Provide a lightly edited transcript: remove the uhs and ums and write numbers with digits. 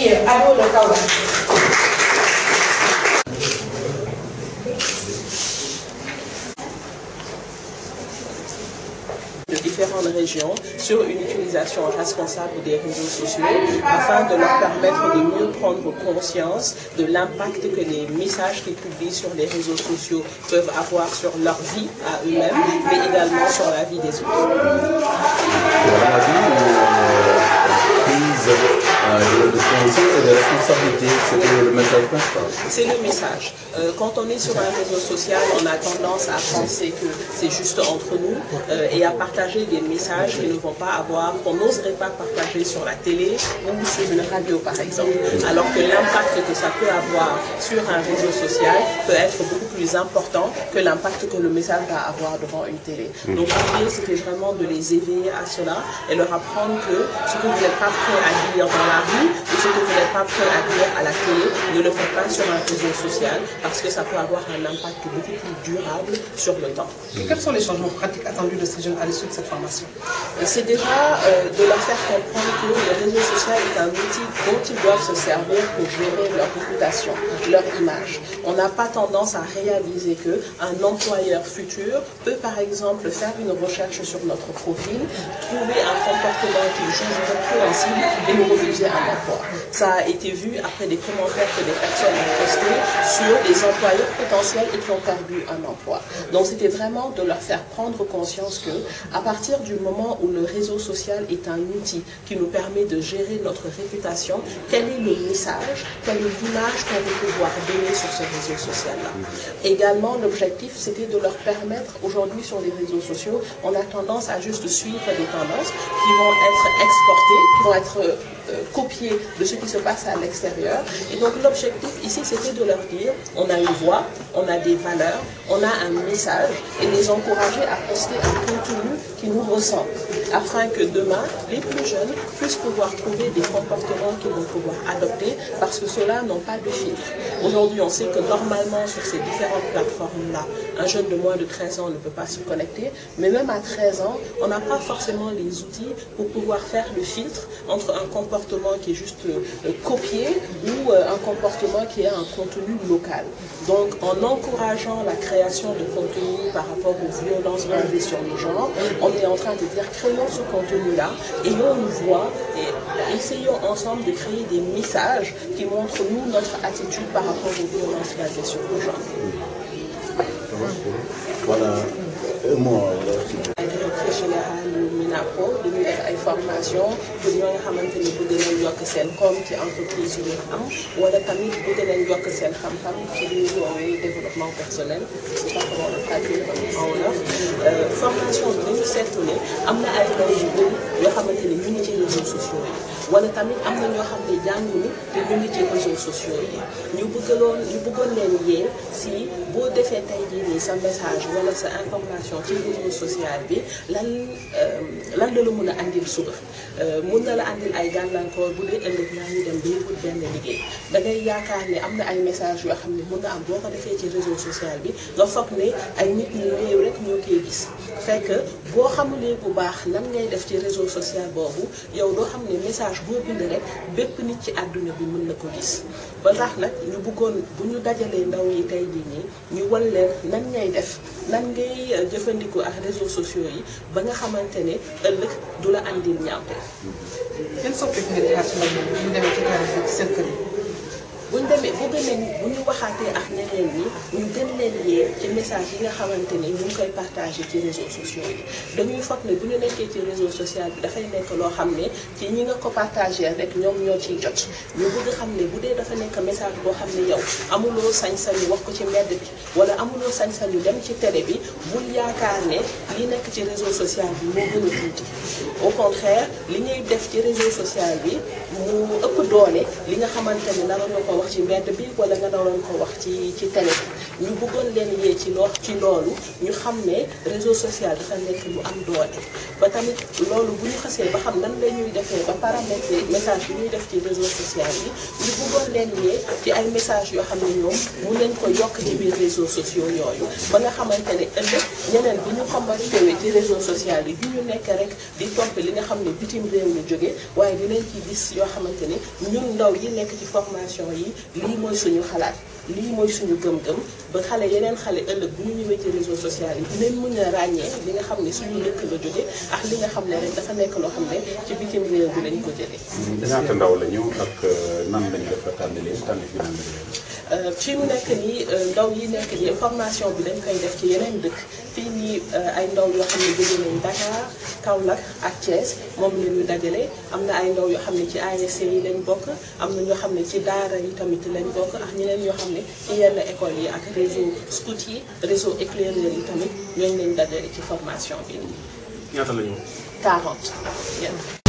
accueillir Ado de Kaolack. De différentes régions sur une utilisation responsable des réseaux sociaux afin de leur permettre de mieux prendre conscience de l'impact que les messages qu'ils publient sur les réseaux sociaux peuvent avoir sur leur vie à eux-mêmes, mais également sur la vie des autres. De conscience et de responsabilité, c'est le message principal. C'est le message. Quand on est sur un réseau social, on a tendance à penser que c'est juste entre nous et à partager des messages qui ne vont pas avoir, qu'on n'oserait pas partager sur la télé ou sur une radio par exemple. Alors que l'impact que ça peut avoir sur un réseau social peut être beaucoup plus important que l'impact que le message va avoir devant une télé. Donc l'idée c'était vraiment de les éveiller à cela et leur apprendre que ce que vous n'êtes pas prêt à dire dans la rue ou ce que vous n'êtes pas prêt à dire à la télé, ne le faites pas sur un réseau social parce que ça peut avoir un impact beaucoup plus durable sur le temps. Et quels sont les changements pratiques attendus de ces jeunes à l'issue de cette formation? C'est déjà de leur faire comprendre que le réseau social est un outil dont ils doivent se servir pour gérer leur réputation, leur image. On n'a pas tendance à réaliser qu'un employeur futur peut par exemple faire une recherche sur notre profil, trouver un comportement qu'il juge répréhensible et nous refuser un emploi. Ça a été vu après des commentaires que des personnes ont postés sur les employeurs potentiels et qui ont perdu un emploi. Donc c'était vraiment de leur faire prendre conscience que à partir du moment où le réseau social est un outil qui nous permet de gérer notre réputation, quel est le message, quelle est l'image qu'on veut pouvoir donner sur ce réseau social-là. Également, l'objectif, c'était de leur permettre, aujourd'hui sur les réseaux sociaux, on a tendance à juste suivre des tendances qui vont être exportées, qui vont être copiées de ce qui se passe à l'extérieur. Et donc l'objectif ici, c'était de leur dire, on a une voix, on a des valeurs, on a un message, et les encourager à poster un contenu qui nous ressemble, afin que demain, les plus jeunes puissent pouvoir trouver des comportements qu'ils vont pouvoir adopter, parce que ceux-là n'ont pas de filtre. Aujourd'hui, on sait que normalement, sur ces différentes plateformes-là, un jeune de moins de 13 ans ne peut pas se connecter, mais même à 13 ans, on n'a pas forcément les outils pour pouvoir faire le filtre entre un comportement qui est juste copié ou un comportement qui est un contenu local. Donc, en encourageant la création de contenu par rapport aux violences basées sur le genre, on est en train de dire, créons ce contenu-là, ayons une voix et essayons ensemble de créer des messages qui montrent, nous, notre attitude par rapport aux violences basées sur le genre. Voilà, moi, directrice générale MINAPRO dañuy def ay formation pour ñoo nga xamante ni bëgg nañ yokk seen koom ci entreprise yu ñu am wala tamit bëgg nañ yokk seen xam-xam ci li ñuy woowee développement personnel, c'est pas comment on le traduit en wolof. Formation bi dañu seetlu ne am na ay ndaw yu bëri yoo xamante ni ñu ngi ci réseaux sociaux yi wala tamit am na ñoo xam ne jànguñu te ñu ngi ci réseaux sociaux yi ñu bëggoon leen yee si boo defee tey jii nii sa message wala sa information ci réseau social bi lan la mën a andil suba mun na la andil ay gàllankoor bu dee ëllëg yaa ngi dem ba wut benn liggéey da ngay yaakaar ne am na ay message yoo xam ne mun na am boo ko defee ci réseau social bi nga foog ne ay nit ñu néew rek ñoo koy gis fekk boo xamulee bu baax nan ngay def ci réseau social boobu yow doo xam ne message boo bind rek bépp nit ci àdduna bi mën na ko gis ba tax nag ñu bëggoon bu ñu dajalee ndaw yi tey jii nii ñu wan leen nan ngay def nan ngay jëfandikoo ak réseaux sociaux yi ba nga xamante ne ëllëg du la andil ñaawte. Yan soppeeku ngeen di xaar ci ndaw ñi bu ñu demee ci terrain bi ci seen kër yi. bu ñu waxaatee ak ñeneen ñi ñu gën leen yee ci message yi nga xamante ni ñu ngi koy partagé ci réseaux sociaux yi dañuy foog ne bu ñu nekkee ci réseau social bi dafay nekk loo xam ne ci ñi nga ko partagé rek ñoom ñoo ciy jot ñu bëgg xam ne bu dee dafa nekk message boo xam ne yow amuloo sañ-sañu wax ko ci mbedd bi wala amuloo sañ-sañu dem ci télé bi bul yaakaar ne li nekk ci réseau social bi moo gën a tuuti au contraire li ñuy def ci réseau social bi mu ëpp doole li nga xamante ne naroon nga ko wax ci mbedd bi wala nga naroon ko wax ci télé bi ñu bëggoon leen yee ci loolu ñu xam ne réseau social dafa nekk lu am doole ba tamit loolu bu ñu xasee ba xam nan la ñuy defee ba paramétrer message bi ñuy def ci réseau social yi ñu bëggoon leen yee ci ay message yoo xam ne ñoom mun nañ ko yokk ci biir réseaux sociaux yooyu ba nga xamante ne ëllëg ñeneen bu ñu combattre ci réseau social yi bi ñu nekk rek di topp li nga xam ne bitim réew ñu jóge waaye dinañ ci gis yoo xamante ni ñun ndaw yi nekk ci formation yi lii mooy suñu xalaat lii mooy suñu gëm-gëm ba xale yeneen xale ëllëg bu ñu ñëwee ci réseau social yi dinañ mën a ràññee li nga xam ne suñu dëkk la jóge ak li nga xam ne rek dafa nekk loo xam ne ci bitim réew bi lañ ko jëlee. ñaata ndaw la ñu ak nan lañ def ba tànn leen tànn fi nan la fi mu nekk nii ndaw yi nekk nii formation bi dañ koy def ci yeneen dëkk fii nii ay ndaw yoo xam ne jóge nañ Dakar Kaolack ak Thiès moom la ñu dajale am na ay ndaw yoo xam ne ci ASC yi lañ bokk am na ñoo xam ne ci daara yi tamit lañ bokk ak ñeneen yoo xam ne ci yenn école yi ak réseau scout yi réseau éclaireur yi tamit ñooñu lañ dajale ci formation bi. ñaata la ñu. 40.